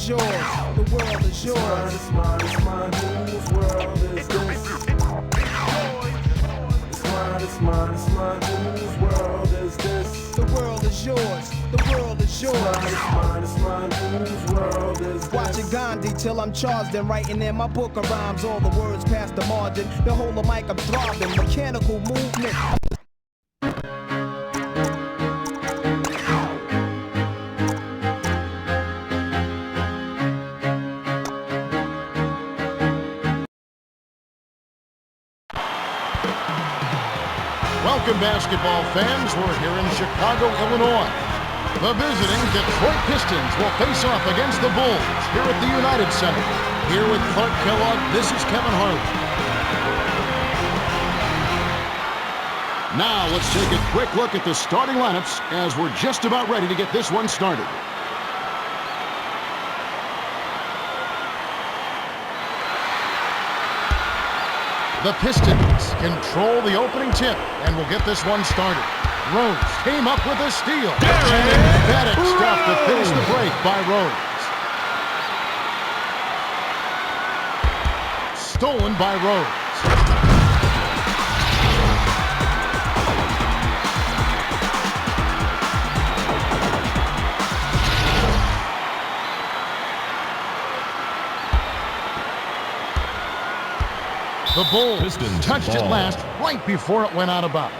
is yours. The world is yours. It's mine, it's mine, whose world is this? It's mine, it's mine, it's mine, whose world is this? The world is yours. The world is yours. It's mine, it's mine, whose world is this? Watching Gandhi till I'm charged and writing in my book of rhymes. All the words past the margin. The whole of mic I'm throbbing. Mechanical movement. Welcome, basketball fans. We're here in Chicago, Illinois. The visiting Detroit Pistons will face off against the Bulls here at the United Center. Here with Clark Kellogg, this is Kevin Harlan. Now let's take a quick look at the starting lineups as we're just about ready to get this one started. The Pistons control the opening tip and will get this one started. Rose came up with a steal. Emphatic stuff to finish the break by Rose. Stolen by Rose. The Bulls Pistons touched it ball. last right before it went out of bounds.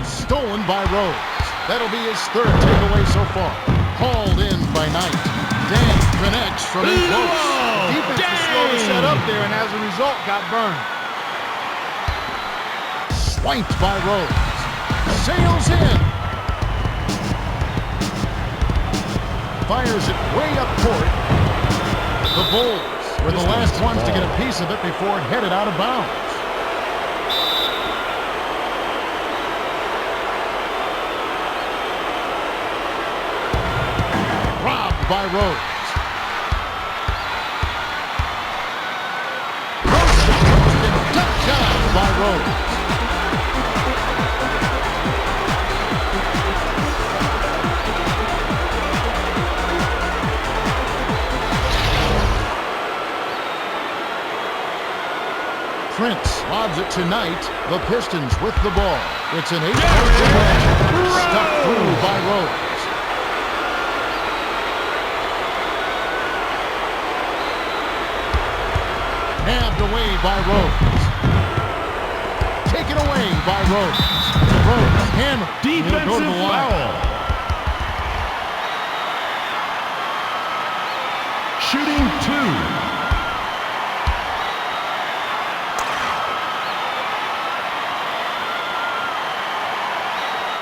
Stolen by Rose. That'll be his third takeaway so far. Hauled in by Knight. Dan connects from in close. Defense was slow to set up there and as a result got burned. Swiped by Rose. Sails in. Fires it way up court. The Bulls were the last ones to get a piece of it before it headed out of bounds. Robbed by Rose. Roasted and dunked down by Rose. Prince lobs it to Knight. The Pistons with the ball. It's an 8-point differential. Stuck through by Rose. Nabbed away by Rose. Taken away by Rose. Rose hammered. Defensive He'll go to the line. foul. Shooting two.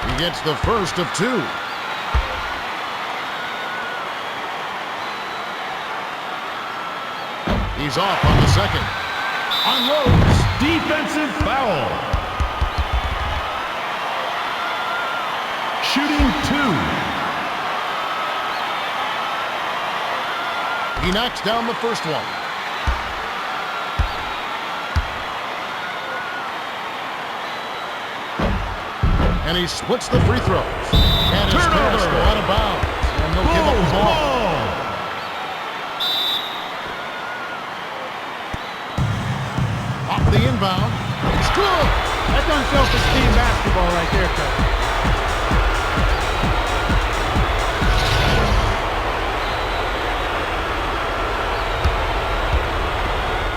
He gets the first of two. He's off on the second. Unloads. Defensive foul. Shooting two. He knocks down the first one. And he splits the free throws. And his pass go out of bounds. And they'll give up the ball. Off the inbound. It's good. That's unself-esteem basketball right there, Coach.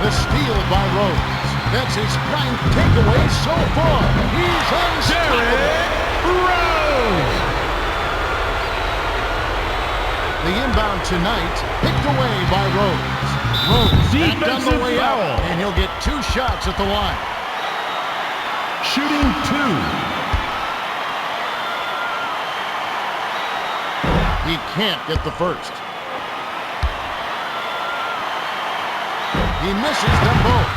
The steal by Rose. That's his ninth takeaway so far. He's unstoppable. Rose. The inbound tonight, picked away by Rose. Rose backed on the way foul. out, and he'll get 2 shots at the line. Shooting two. He can't get the first. He misses them both.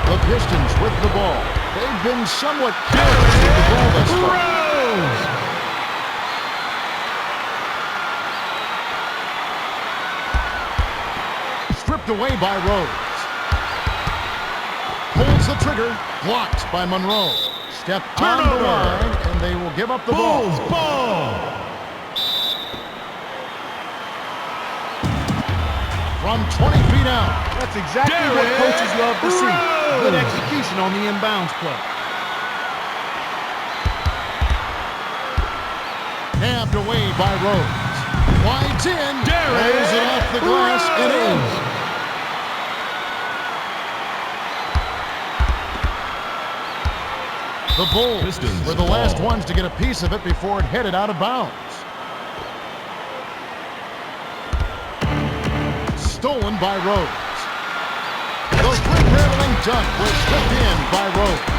The Pistons with the ball. They've been somewhat careless with the ball thus far. Rose. stripped away by Rose. Pulls the trigger, blocked by Monroe. Step on the line, and they will give up the Bulls ball. ball. From 20 feet out. That's exactly what Derrick coaches love to see. Good Rose. execution on the inbounds play. Nabbed away by Rose. Wides in. Derrick Rolls it off the glass and in. The Bulls Pistons were the last ball. ones to get a piece of it before it headed out of bounds. Stolen by Rose. The rim-rattling dunk was slipped in by Rose.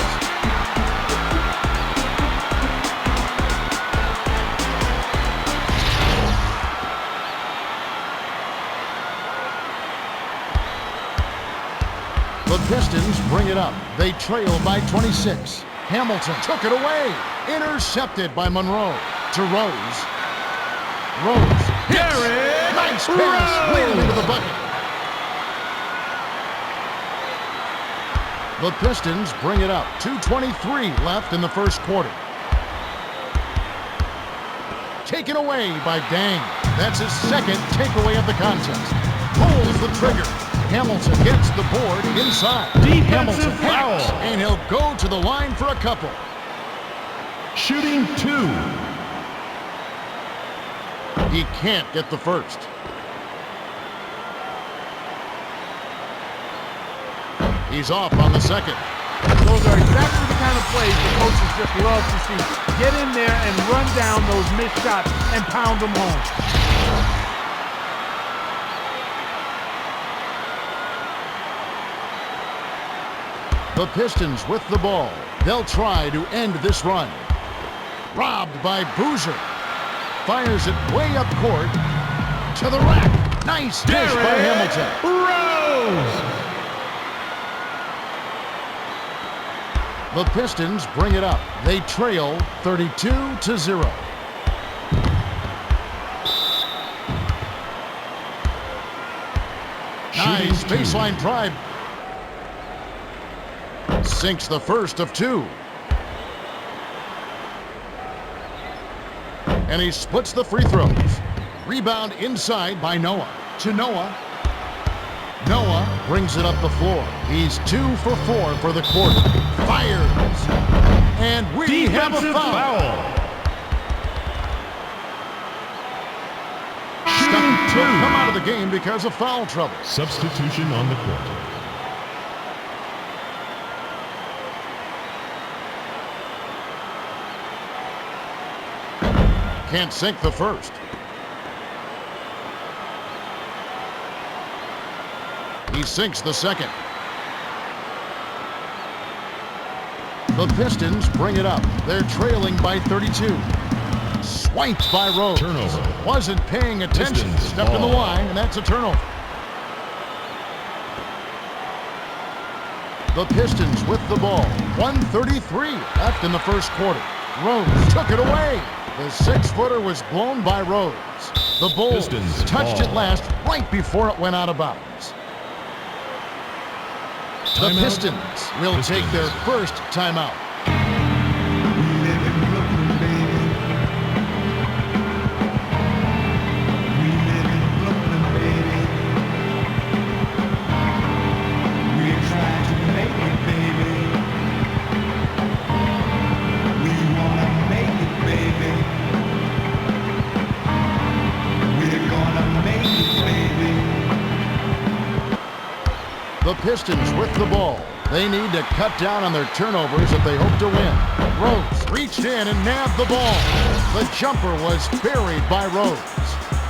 The Pistons bring it up. They trail by 26. Hamilton took it away. Intercepted by Monroe. To Rose. Rose hits. Derrick Nice pass. Leading into the bucket. The Pistons bring it up. 2:23 left in the first quarter. Taken away by Dang. That's his second takeaway of the contest. Pulls the trigger. Hamilton gets the board inside. Defensive Hamilton hacks, foul. and he'll go to the line for a couple. Shooting 2. He can't get the first. He's off on the second. Those are exactly the kind of plays the coaches just love to see. Get in there and run down those missed shots and pound them home. The Pistons with the ball. They'll try to end this run. Robbed by Boozer. Fires it way up court. To the rack. Nice dish by Hamilton. Rose. The Pistons bring it up. They trail 32-0. Nice baseline drive. Sinks the first of two. And he splits the free throws. Rebound inside by Noah. To Noah. Noah brings it up the floor. He's 2 for 4 for the quarter. Fires. And we have a Defensive foul. Shooting 2. He'll come out of the game because of foul trouble. Substitution on the court. Can't sink the first. He sinks the second. The Pistons bring it up. They're trailing by 32. Swiped by Rose. Turnover. Wasn't paying attention. Pistons Stepped in the ball. line, and that's a turnover. The Pistons with the ball. 1:33 left in the first quarter. Rose took it away. The 6-footer was blown by Rose. The Bulls Pistons touched ball. it last right before it went out of bounds. The Timeout. Pistons will take their first timeout. The Pistons with the ball. They need to cut down on their turnovers if they hope to win. Rose reached in and nabbed the ball. The jumper was buried by Rose.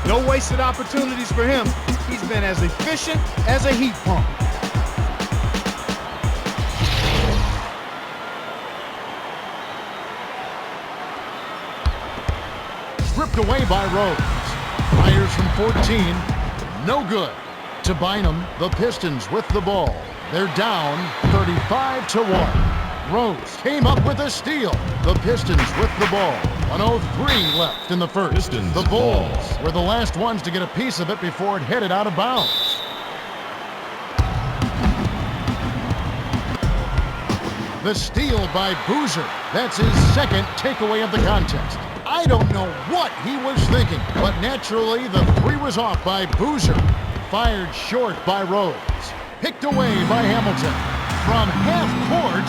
No wasted opportunities for him. He's been as efficient as a heat pump. Stripped away by Rose. Fires from 14. No good. To Bynum, the Pistons with the ball. They're down 35-1. Rose came up with a steal. The Pistons with the ball. 1:03 left in the first. Pistons the Bulls ball. were the last ones to get a piece of it before it headed out of bounds. The steal by Boozer. That's his second takeaway of the contest. I don't know what he was thinking, but naturally the three was off by Boozer. Fired short by Rhodes. Picked away by Hamilton. From half court,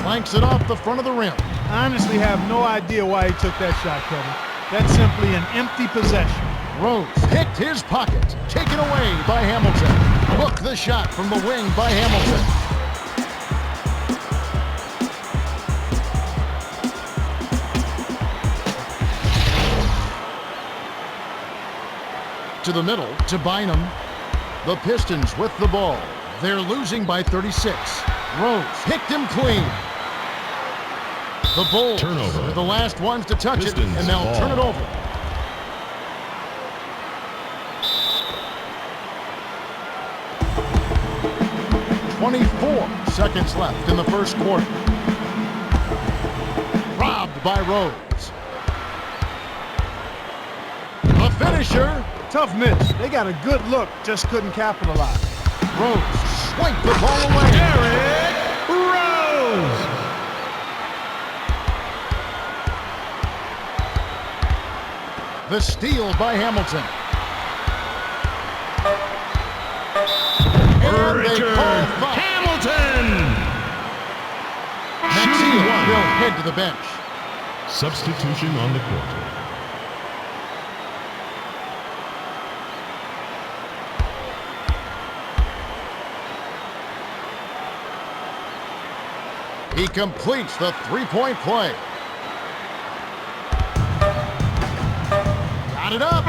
flanks it off the front of the rim. I honestly have no idea why he took that shot, Kevin. That's simply an empty possession. Rhodes picked his pocket. Taken away by Hamilton. Book the shot from the wing by Hamilton. To the middle, to Bynum. The Pistons with the ball. They're losing by 36. Rhodes picked him clean. The Bulls Turnover. are the last ones to touch Pistons it, and they'll ball. turn it over. Seconds left in the first quarter. Robbed by Rhodes. The finisher. Tough miss. They got a good look, just couldn't capitalize. Rhodes swiped the ball away. Derrick Rose. The steal by Hamilton. And they call foul. Hamilton. Maxine will head to the bench. Substitution on the court. He completes the three-point play. Got it up.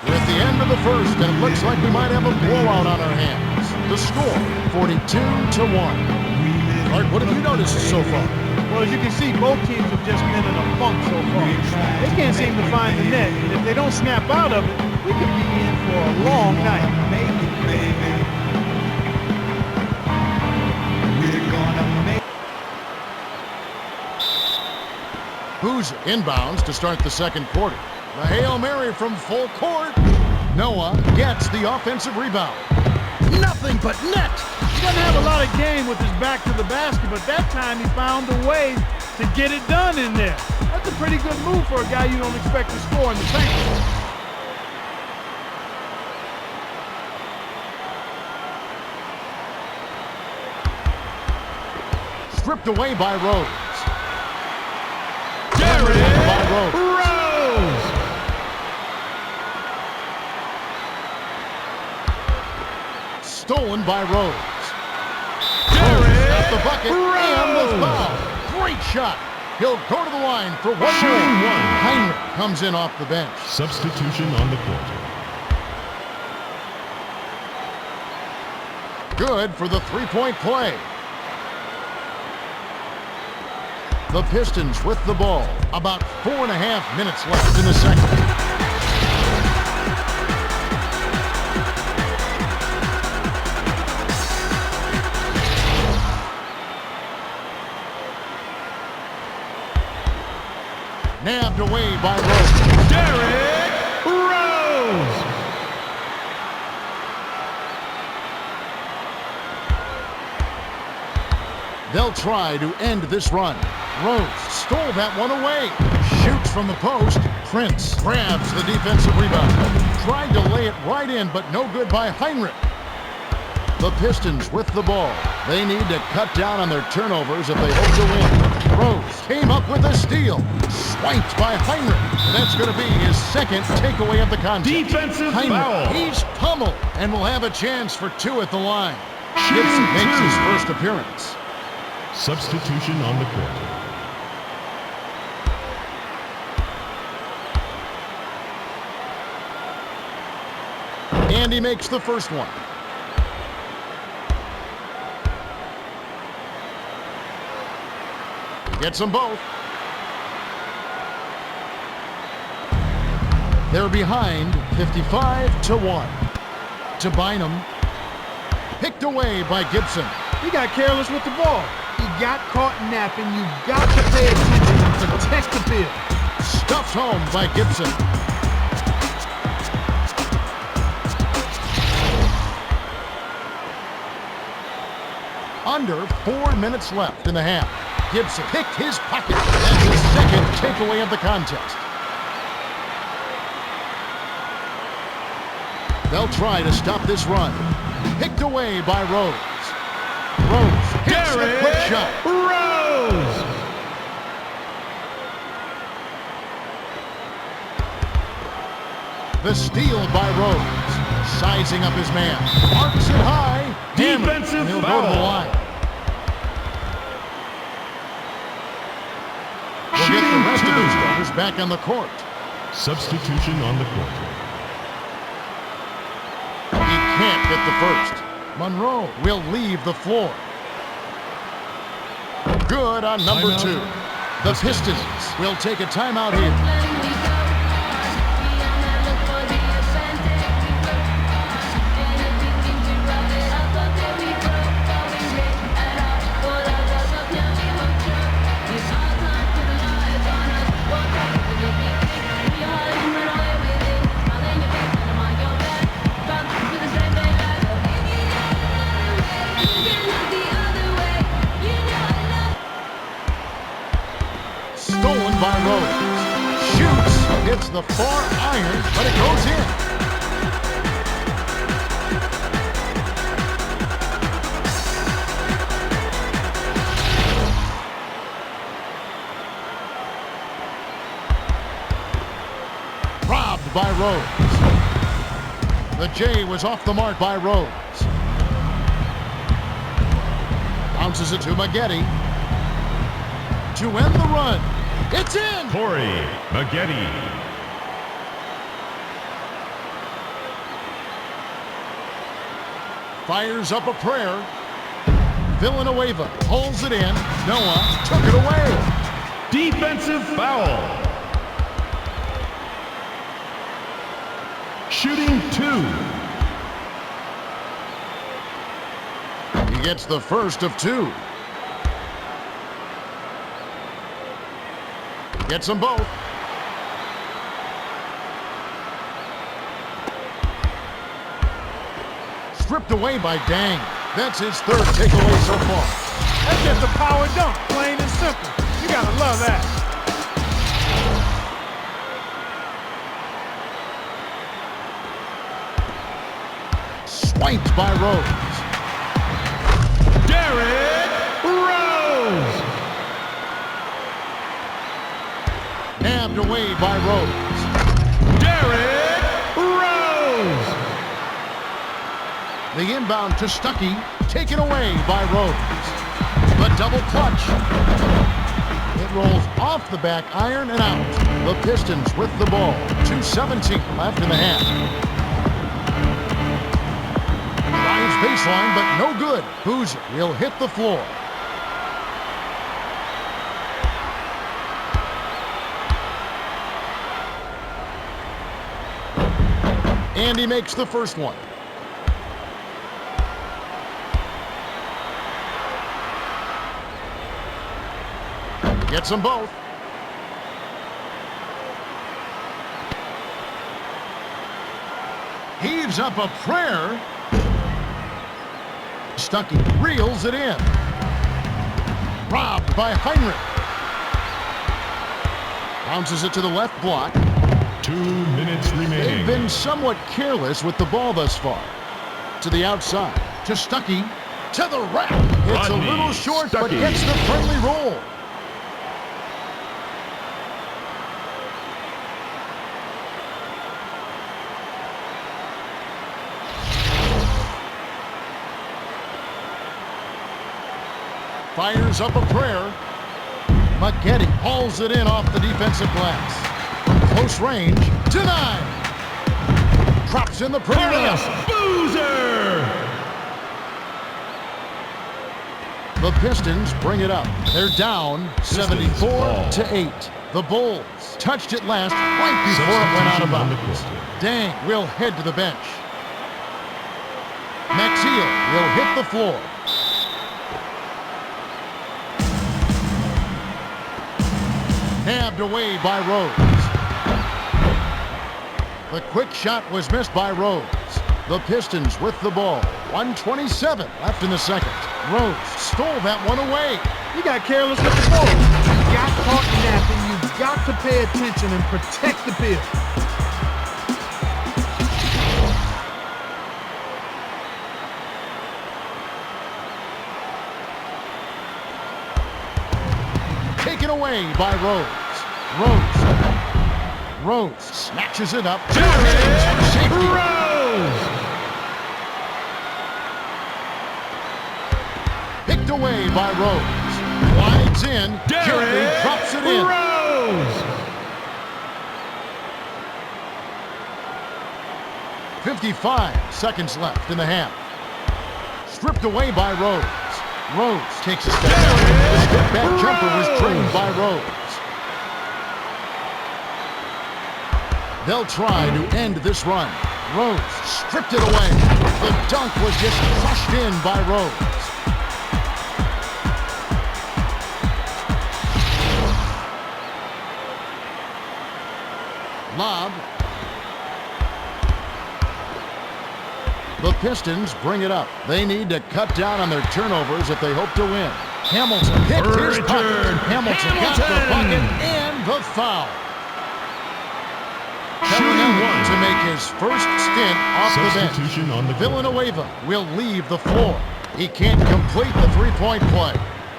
We're at the end of the first, and it looks like we might have a blowout on our hands. The score, 42-1. Clark, what have you noticed so far? Well, as you can see, both teams have just been in a funk so far. They can't seem to find the net, and if they don't snap out of it, we could be in for a long night. Boozer inbounds to start the second quarter. The Hail Mary from full court. Noah gets the offensive rebound. Nothing but net. He doesn't have a lot of game with his back to the basket, but that time he found a way to get it done in there. That's a pretty good move for a guy you don't expect to score in the paint. Stripped away by Rhodes. Derrick Rhodes. Rose. Stolen by Rhodes. Derrick The bucket and the foul. Great shot. He'll go to the line for one Shooting more. one. Heinrich comes in off the bench. Substitution on the court. Good for the three-point play. The Pistons with the ball. About 4.5 minutes left in the second. Nabbed away by Rhodes. Derrick Rose. They'll try to end this run. Rhodes stole that one away. Shoots from the post. Prince grabs the defensive rebound. Tried to lay it right in, but no good by Heinrich. The Pistons with the ball. They need to cut down on their turnovers if they hope to win. Rhodes came up with a steal. Swiped by Heinrich. That's going to be his second takeaway of the contest. Defensive Heinrich, foul. he's pummeled and will have a chance for two at the line. Shooting Gibson makes two. his first appearance. Substitution on the court. And he makes the first one. He gets them both. They're behind 55-1. To Bynum. Picked away by Gibson. He got careless with the ball. He got caught napping. You got to pay attention and protect the bill. Stuffed home by Gibson. Under 4 minutes left in the half. Gibson picked his pocket. That's his second takeaway of the contest. They'll try to stop this run. Picked away by Rose. Rose hits a quick shot. Rose! The steal by Rose. Sizing up his man. Marks it high. Defensive He'll foul. go to the line. We'll get the rest of his starters back on the court. Substitution on the court. He can't get the first. Monroe will leave the floor. Good on number Timeout. 2. The Pistons will take a timeout here. Stolen by Rose. Shoots. Hits the far iron, but it goes in. Robbed by Rose. The J was off the mark by Rose. Bounces it to Maggette. To end the run. It's in! Corey Maggette. Fires up a prayer. Villanueva pulls it in. Noah took it away. Defensive foul. Shooting 2. He gets the first of 2. Gets them both. Stripped away by Dang. That's his third takeaway so far. That's just a power dunk, plain and simple. You gotta love that. Swiped by Rose. Derrick Rose! Nabbed away by Rose. Derrick Rose! The inbound to Stuckey. Taken away by Rose. The double clutch. It rolls off the back iron and out. The Pistons with the ball. 2:17 left in the half. Drives baseline, but no good. Boozer will hit the floor. And he makes the first one. Gets them both. Heaves up a prayer. Stuckey reels it in. Robbed by Heinrich. Bounces it to the left block. 2 minutes remaining. They've been somewhat careless with the ball thus far. To the outside. To Stuckey. To the rack. It's Rodney a little short, but Stuckey. gets the friendly roll. Fires up a prayer. Maggette hauls it in off the defensive glass. From close range, denied. Drops in the pretty Carlos layup. Boozer! The Pistons bring it up. They're down 74-8. The Bulls touched it last right before it went out of bounds. Dang will head to the bench. Maxiel will hit the floor. Nabbed away by Rose. The quick shot was missed by Rose. The Pistons with the ball. 1:27 left in the second. Rose stole that one away. You got careless with the ball. You got caught napping. You got to pay attention and protect the bill. Taken away by Rose. Rose snatches it up. Safety. Rose! Picked away by Rose. Glides in. Gently drops it in. Rose! 55 seconds left in the half. Stripped away by Rose. Rose takes a step back. The step back jumper was trained by Rose. They'll try to end this run. Rose stripped it away. The dunk was just crushed in by Rose. Lob. The Pistons bring it up. They need to cut down on their turnovers if they hope to win. Hamilton hit his pocket. Hamilton got the bucket and the foul. Shooting one to make his first stint off the bench. Substitution on the court. Villanueva will leave the floor. He can't complete the three-point play.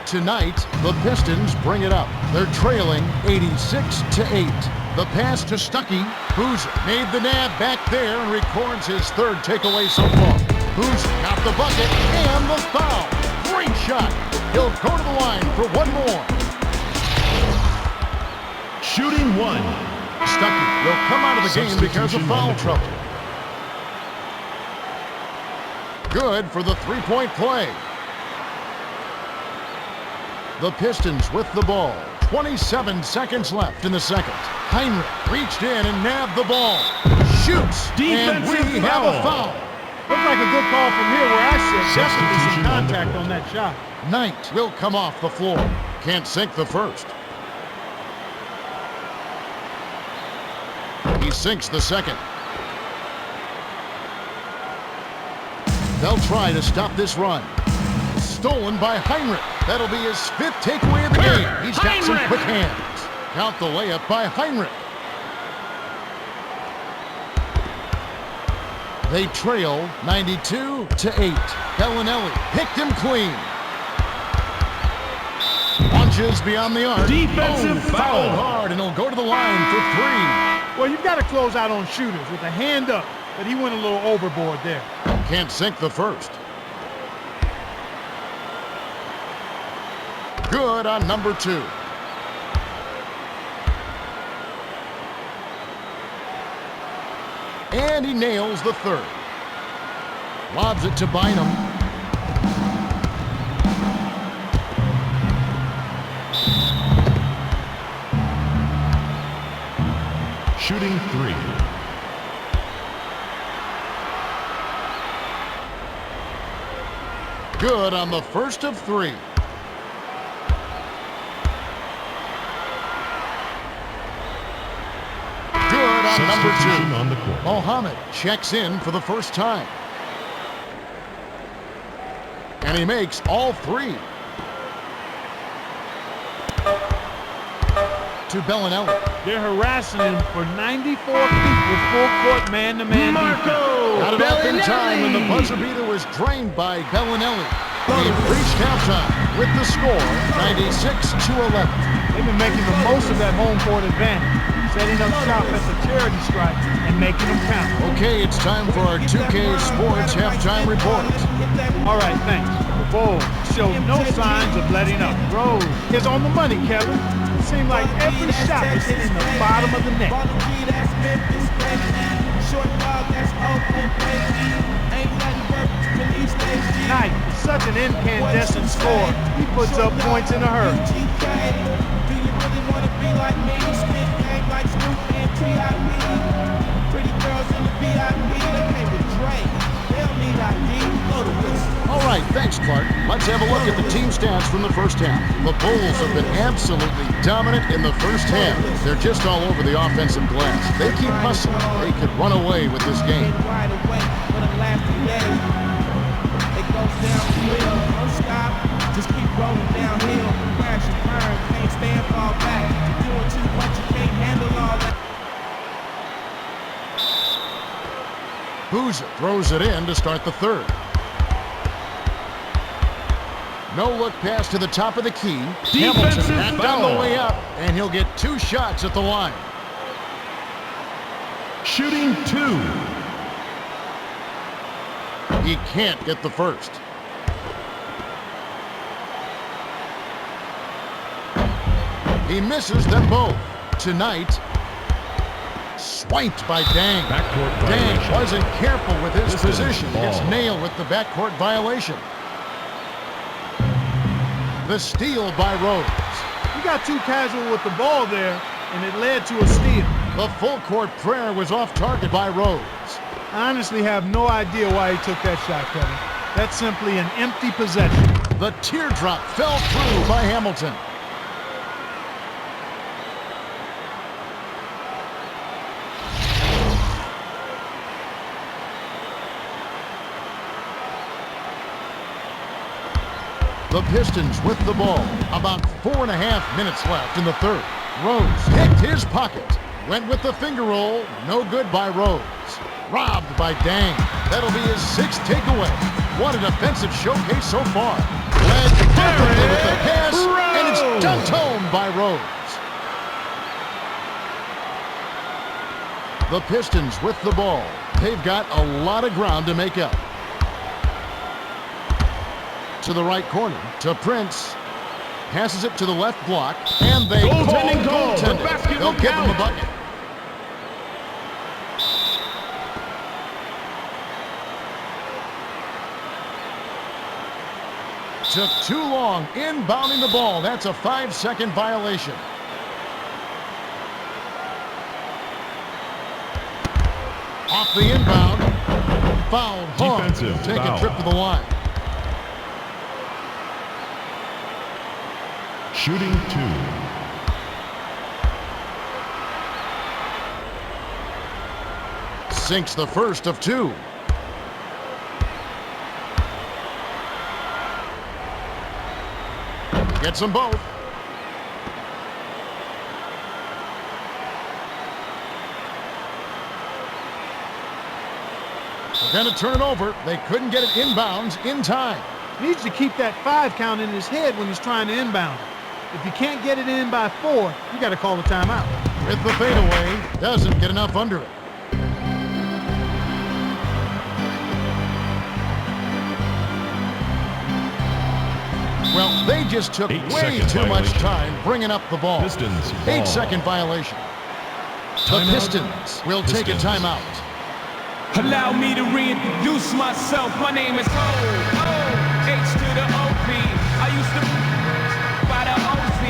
Tonight, the Pistons bring it up. They're trailing 86-8. The pass to Stuckey. Boozer made the nab back there and records his third takeaway so far. Boozer got the bucket and the foul. Great shot. He'll go to the line for one more. Shooting one. Stuckey will come out of the game because of foul trouble. Good for the three-point play. The Pistons with the ball. 27 seconds left in the second. Heinrich reached in and nabbed the ball. Shoots, and we have a foul. Looks like a good call from here where I said definitely some contact on that shot. Knight will come off the floor. Can't sink the first. He sinks the second. They'll try to stop this run. Stolen by Heinrich. That'll be his fifth takeaway of the game. He's got some quick hands. Count the layup by Heinrich. They trail 92-8. Bellinelli picked him clean. Launches beyond the arc. Defensive foul. Hard, and he'll go to the line for three. Well, you've got to close out on shooters with a hand up, but he went a little overboard there. Can't sink the first. Good on number two. And he nails the third. Lobs it to Bynum. Shooting three. Good on the first of three. Good on number two. On the court. Mohammed checks in for the first time. And he makes all three. To Bellinelli. They're harassing him for 94 feet with full court man-to-man defense. Got it off in time when the buzzer beater was drained by Bellinelli. We've reached halftime with the score 96-11. They've been making the most of that home court advantage, setting up shop at the charity stripe and making them count. Okay, it's time for our 2K Sports halftime report. All right, thanks. The Bulls showed no signs of letting up. Rose is on the money, Kevin. It seemed like every shot was hitting the bottom of the net. Knight is such an incandescent scorer. He puts up points in a hurry. All right, thanks, Clark. Let's have a look at the team stats from the first half. The Bulls have been absolutely dominant in the first half. They're just all over the offensive glass. They keep hustling. They could run away with this game. everlasting days. It goes down the hill, don't stop, just keep rolling downhill. Crash and burn, can't stand, fall back. You're doing too much, you can't handle all that. Boozer throws it in to start the third. No look pass to the top of the key. Defensive Hamilton back down foul. the way up, and he'll get 2 shots at the line. Shooting 2. He can't get the first. He misses them both. Tonight, swiped by Dang. Backcourt Dang violation. wasn't careful with his Pistons position. ball. Gets nailed with the backcourt violation. The steal by Rose. He got too casual with the ball there, and it led to a steal. The full court prayer was off target by Rose. I honestly have no idea why he took that shot, Kevin. That's simply an empty possession. The teardrop fell through by Hamilton. The Pistons with the ball. About 4.5 minutes left in the third. Rose picked his pocket. Went with the finger roll. No good by Rose. Robbed by Dang. That'll be his 6th takeaway. What a defensive showcase so far. Led perfectly with the pass, and it's dunked home by Rose. The Pistons with the ball. They've got a lot of ground to make up. To the right corner, to Prince. Passes it to the left block, and they Goaltending call. The goaltending. basket They'll will give him a count. bucket. Took too long inbounding the ball. That's a 5-second violation. Off the inbound. Fouled hard. Defensive Take foul. a trip to the line. Shooting 2. Sinks the first of 2. Gets them both. They're going to turn it over. They couldn't get it inbounds in time. Needs to keep that 5 count in his head when he's trying to inbound it. If you can't get it in by 4, you got to call a timeout. With the fadeaway, doesn't get enough under it. Well, they just took 8 way second too much violation. time bringing up the ball. Pistons ball. 8-second violation. The Timeout. Pistons will take a Pistons. timeout. Allow me to reintroduce myself. My name is H to the OP. I used to by the OC.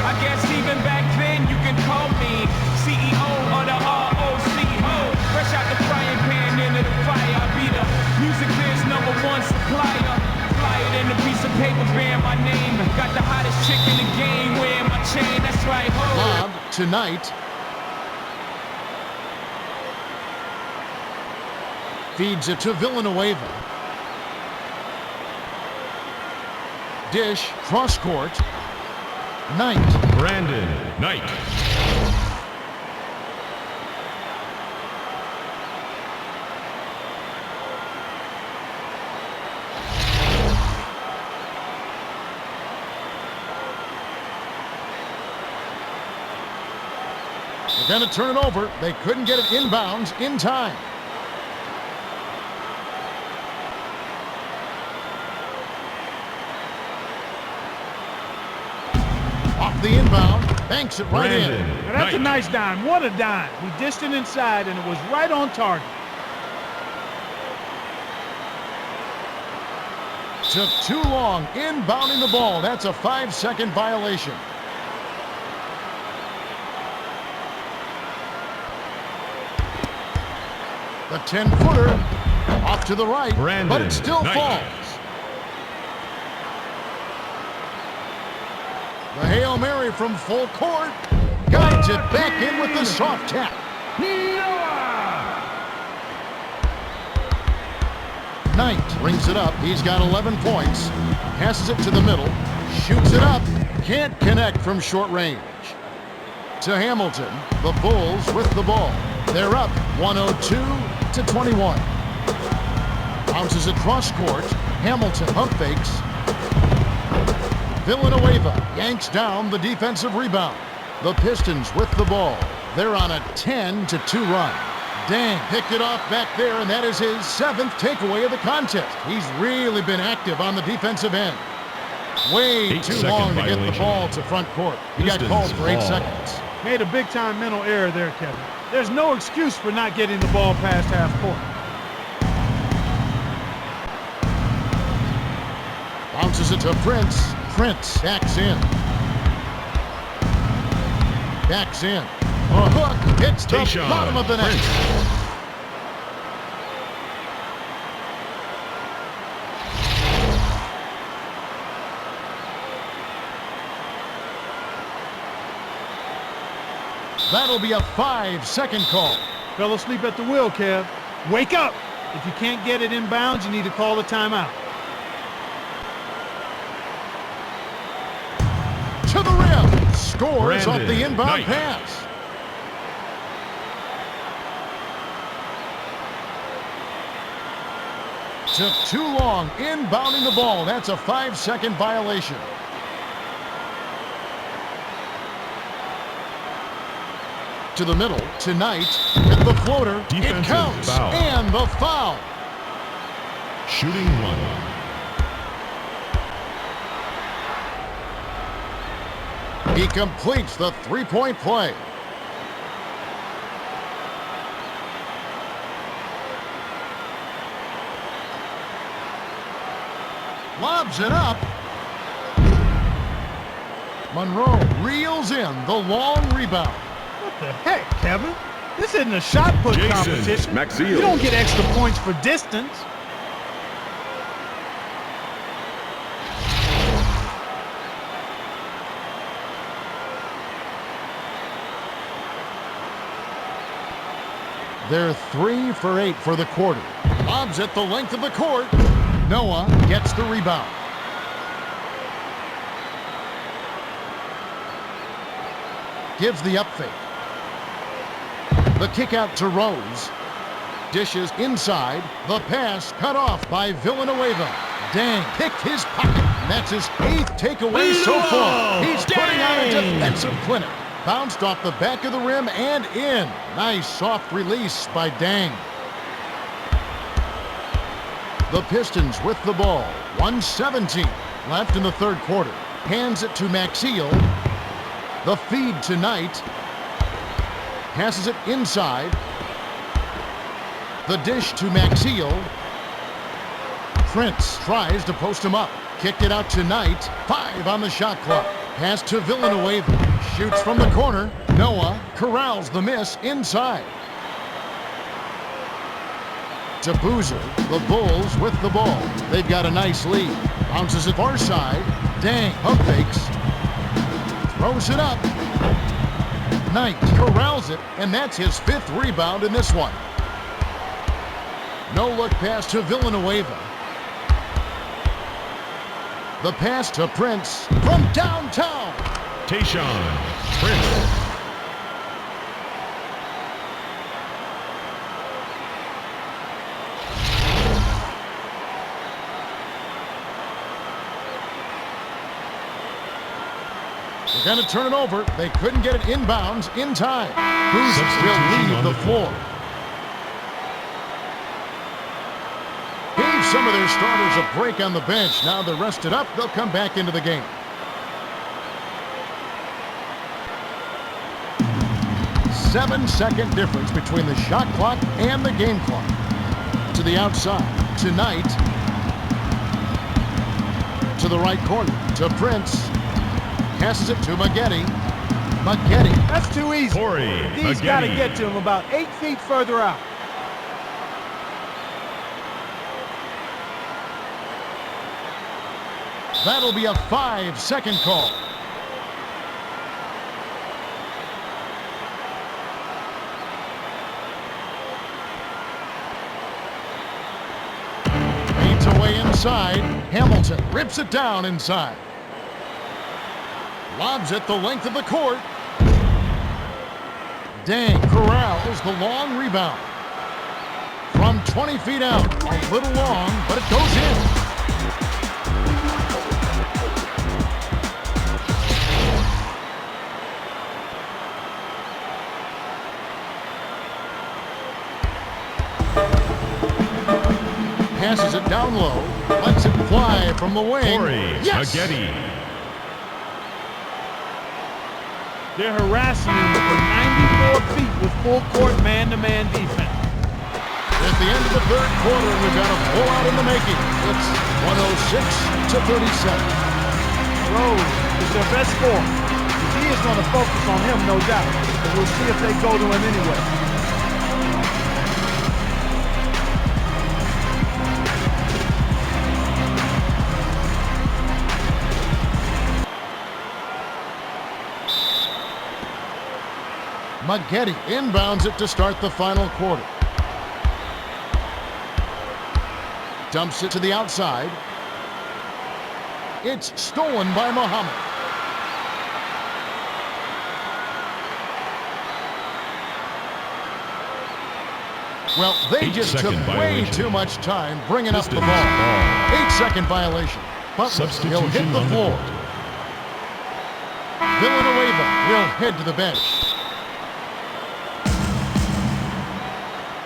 I guess even back then you can call me CEO of the ROCO. Fresh out the frying pan into the fire. I be the music biz #1 supplier. Flyer than a piece of paper bearing my name. Got the hottest chick in the game wearing my chain. That's right, ho. Lob tonight. Feeds it to Villanueva. Dish, cross court. Knight. Brandon Knight. They're going to turn it over. They couldn't get it inbounds in time. Off the inbound, banks it right Brandon in. Now, that's a Knight. nice dime. What a dime. He dished it inside, and it was right on target. Took too long inbounding the ball. That's a 5-second violation. The 10-footer off to the right, Brandon but it still Knight. falls. The Hail Mary from full court guides it back in with the soft tap. Knight brings it up. He's got 11 points. Passes it to the middle. Shoots it up. Can't connect from short range. To Hamilton. The Bulls with the ball. They're up 102-21. Bounces it cross court. Hamilton pump fakes. Villanueva yanks down the defensive rebound. The Pistons with the ball. They're on a 10-2 run. Dang picked it off back there, and that is his 7th takeaway of the contest. He's really been active on the defensive end. Way too long to get the ball to front court. He got called for 8 seconds. Made a big-time mental error there, Kevin. There's no excuse for not getting the ball past half court. Bounces it to Prince. Prince backs in. Backs in. A hook hits the bottom of the net. That'll be a 5-second call. Fell asleep at the wheel, Kev. Wake up! If you can't get it inbounds, you need to call the timeout. To the rim. Scores off the inbound pass. Took too long inbounding the ball. That's a 5-second violation. To the middle. Tonight with the floater. Defensive it counts. foul. And the foul. Shooting 1. He completes the three-point play. Lobs it up. Monroe reels in the long rebound. What the heck, Kevin? This isn't a shot put competition. You don't get extra points for distance. They're 3 for 8 for the quarter. Lobs at the length of the court. Noah gets the rebound. Gives the up fake. The kick out to Rose. Dishes inside. The pass cut off by Villanueva. Dang, picked his pocket. And that's his 8th takeaway so far. He's putting on a defensive clinic. Bounced off the back of the rim and in. Nice soft release by Dang. The Pistons with the ball. 1:17 left in the third quarter. Hands it to Maxiel. The feed tonight. Passes it inside. The dish to Maxiel. Prince tries to post him up. Kicked it out tonight. 5 on the shot clock. Pass to Villanueva. Shoots from the corner. Noah corrals the miss inside. To Boozer. The Bulls with the ball. They've got a nice lead. Bounces it far side. Dang, pump fakes. Throws it up. Knight corrals it, and that's his 5th rebound in this one. No look pass to Villanueva. The pass to Prince from downtown. Tayshaun Prince. They're going to turn it over. They couldn't get it inbounds in time. Boozer will leave the floor. Gave some of their starters a break on the bench. Now they're rested up. They'll come back into the game. Seven-second difference between the shot clock and the game clock. To the outside. Tonight. To the right corner. To Prince. Passes it to Maggette. Maggette. That's too easy. He's got to get to him about 8 feet further out. That'll be a 5-second call. Fades away inside. Hamilton rips it down inside. Lobs it the length of the court. Dang corrals the long rebound. From 20 feet out. A little long, but it goes in. Passes it down low, lets it fly from the wing. Yes! Spaghetti. They're harassing him for 94 feet with full court man-to-man defense. At the end of the third quarter, we've got a blowout in the making. It's 106-37. Rose is their best scorer. He is going to focus on him, no doubt. But we'll see if they go to him anyway. Spaghetti inbounds it to start the final quarter. Dumps it to the outside. It's stolen by Muhammad. Well, they just took way too much time bringing up the ball. 8-second violation. Butler, he'll hit the floor. Villanueva will head to the bench.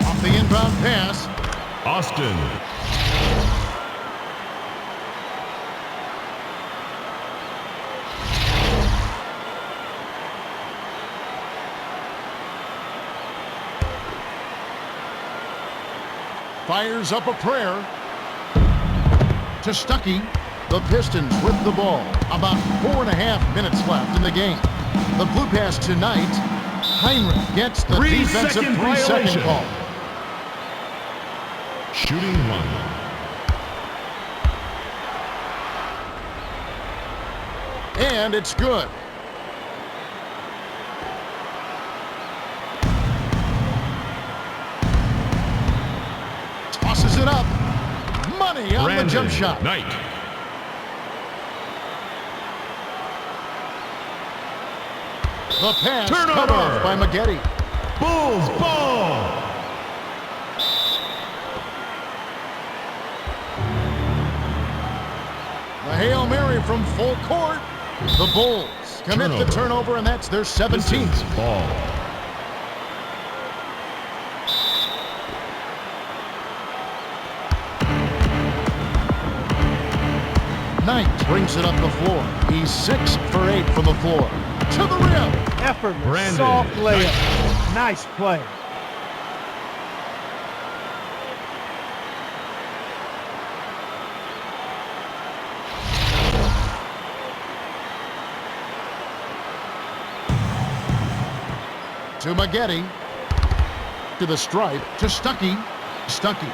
Off the inbound pass. Austin. Fires up a prayer to Stuckey. The Pistons with the ball. About 4.5 minutes left in the game. The blue pass tonight. Heinrich gets the defensive 3-second call. Shooting one. And it's good. Tosses it up. Money on the jump shot. Knight. The pass Turnover. cut off by Maggette. Bulls ball. The Hail Mary from full court. The Bulls commit the turnover, and that's their 17th. Ball. Knight brings it up the floor. He's 6 for 8 from the floor. To the rim. Effortless, Brandon. soft layup. Nice play. To Maggette. To the stripe. To Stuckey. Stuckey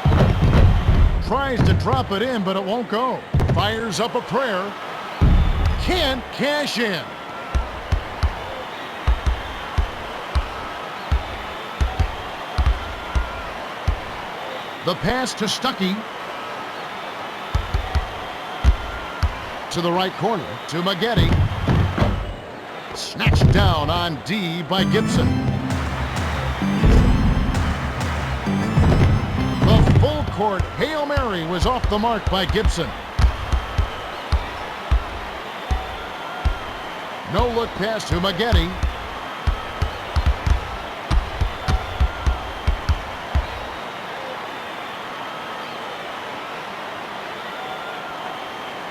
tries to drop it in, but it won't go. Fires up a prayer. Can't cash in. The pass to Stuckey. To the right corner. To Maggette. Snatched down on D by Gibson. The full court Hail Mary was off the mark by Gibson. No look pass to Maggette.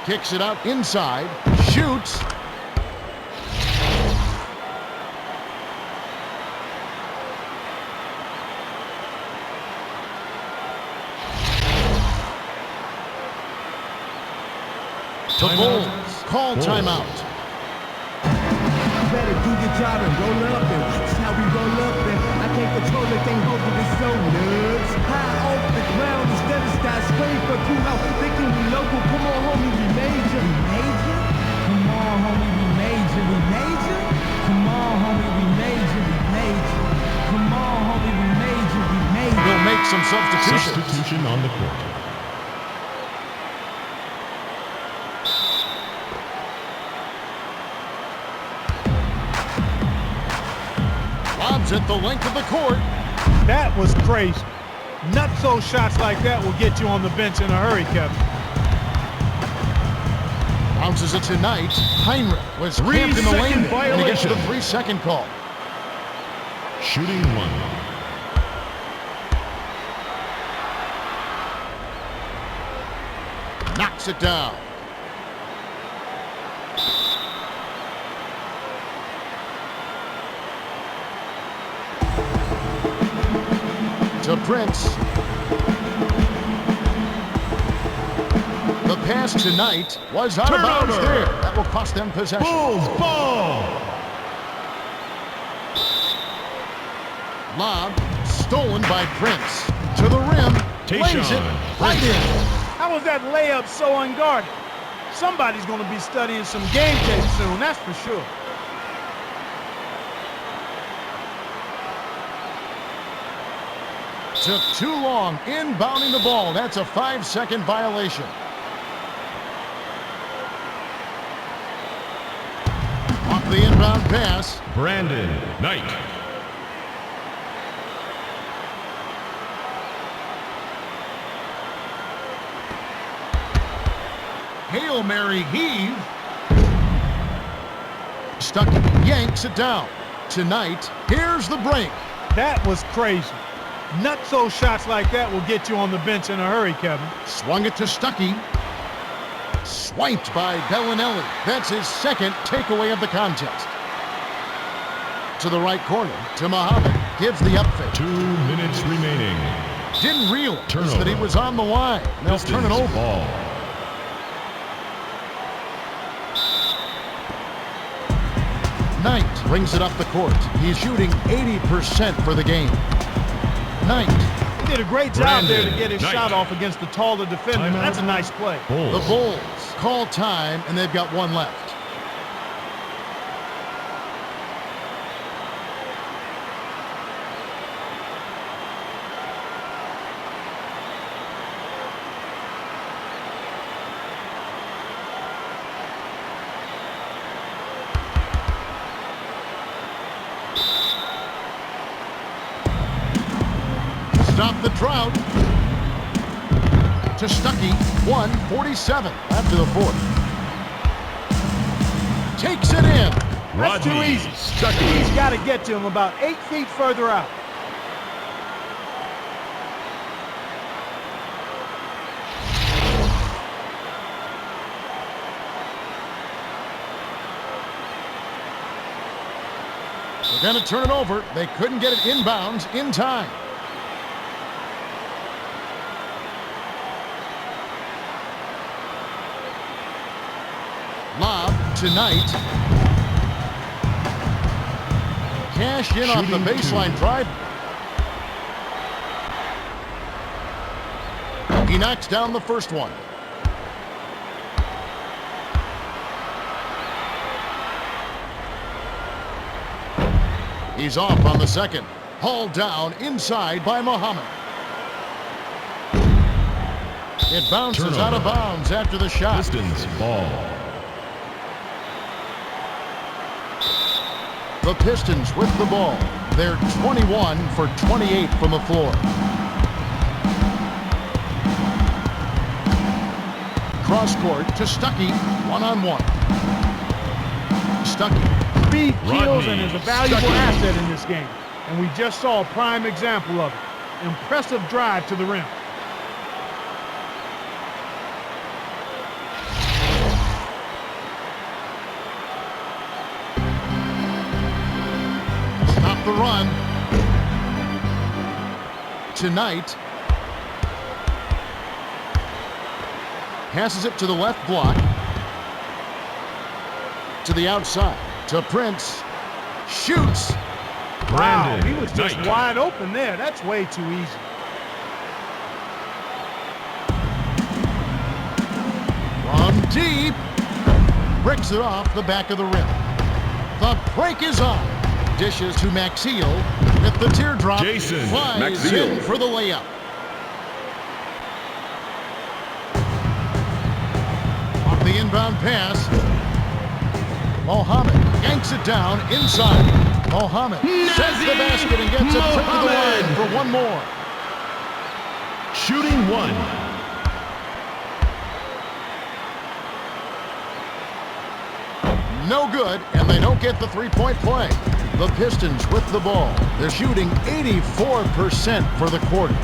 Kicks it out inside. Shoots. The Bulls call timeout. Better do your job and roll up, and watch how we roll up, and I can't control the thing, holding it so nuts. High off the ground instead of skyscraper, cool out, thinking we local. Come on, homie, we major. We major? Come on, homie, we major. We major? Come on, homie, we major. We major. Come on, homie, we major. We major. He'll make some substitutions. Substitution on the court. Runs it the length of the court. That was crazy. Nutso shots like that will get you on the bench in a hurry, Kevin. Bounces it tonight. Heinrich was camped in the lane there, and he gets the 3-second call. Shooting 1. Knocks it down. To Prince. The pass tonight was out of bounds there. That will cost them possession. Bulls ball. Lob stolen by Prince. To the rim. Lays it right in. How was that layup so unguarded? Somebody's going to be studying some game tape soon, that's for sure. Took too long inbounding the ball. That's a 5-second violation. Off the inbound pass. Brandon Knight. Hail Mary heave. Stuck, yanks it down. Tonight, here's the break. That was crazy. Nutso shots like that will get you on the bench in a hurry, Kevin. Swung it to Stuckey. Swiped by Bellinelli. That's his second takeaway of the contest. To the right corner, to Muhammad. Gives the up fake. 2 minutes remaining. Didn't realize Turnover. that he was on the line. They'll turn it over. Ball. Knight brings it up the court. He's shooting 80% for the game. Knight. He did a great job there to Brandon get his Knight. shot off against the taller defender. Timeout. That's a nice play. Bulls. The Bulls call time, and they've got one left. Stop the drought. To Stuckey, 1:47 after the fourth. Takes it in. That's too Rodney easy. Stuckey. He's got to get to him about 8 feet further out. They're going to turn it over. They couldn't get it inbounds in time. Lob tonight. Cash in off the Shooting baseline 2. drive. He knocks down the first one. He's off on the second. Hauled down inside by Muhammad. It bounces Turnover. out of bounds after the shot. Pistons ball. The Pistons with the ball. They're 21 for 28 from the floor. Cross court to Stuckey, one-on-one. Stuckey. Speed kills Rodney and is a valuable Stuckey. asset in this game. And we just saw a prime example of it. Impressive drive to the rim. Stop the run. Tonight. Passes it to the left block. To the outside. To Prince. Shoots. Wow, Brandon he was just Knight. wide open there. That's way too easy. From deep. Bricks it off the back of the rim. The break is on. Dishes to Maxiel. With the teardrop. Jason Flies Maxiel. in for the layup. Off the inbound pass. Mohammed yanks it down inside. Mohammed sets the basket and gets a trip to the line for one more. Shooting one. No good, and they don't get the three-point play. The Pistons with the ball. They're shooting 84% for the quarter.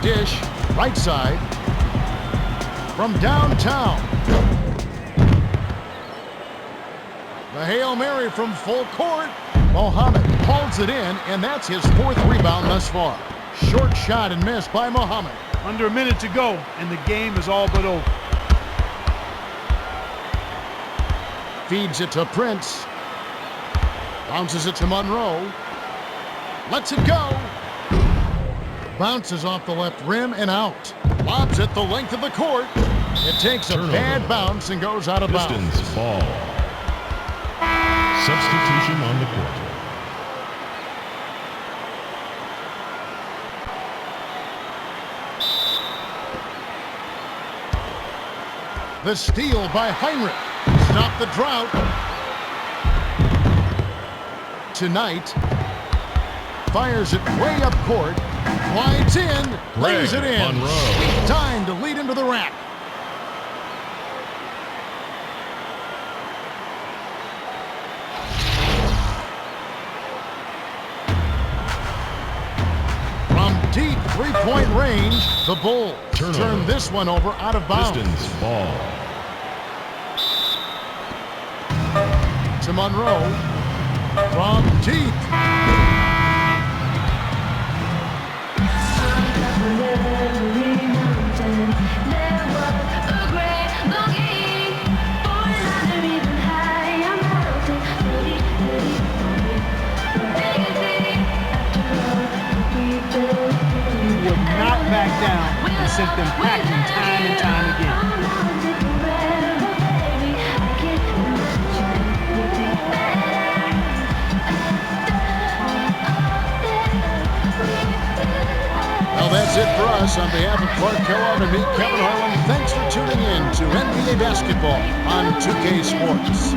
Dish, right side, from downtown. The Hail Mary from full court. Mohammed holds it in, and that's his fourth rebound thus far. Short shot and miss by Mohammed. Under a minute to go, and the game is all but over. Feeds it to Prince. Bounces it to Monroe. Lets it go. Bounces off the left rim and out. Lobs it the length of the court. It takes a bad bounce and goes out of bounds. Pistons ball. Substitution on the court. The steal by Heinrich. Stop the drought. Tonight, fires it way up court. Glides in, lays it in. Monroe. Time to lead into the rack. From deep three-point range, the Bulls turn this one over out of bounds. Pistons ball. To Monroe. From deep. Would not back down and sent them packing time and time again. Well, that's it for us. On behalf of Clark Kellogg and me, Kevin Harlan, thanks for tuning in to NBA Basketball on 2K Sports.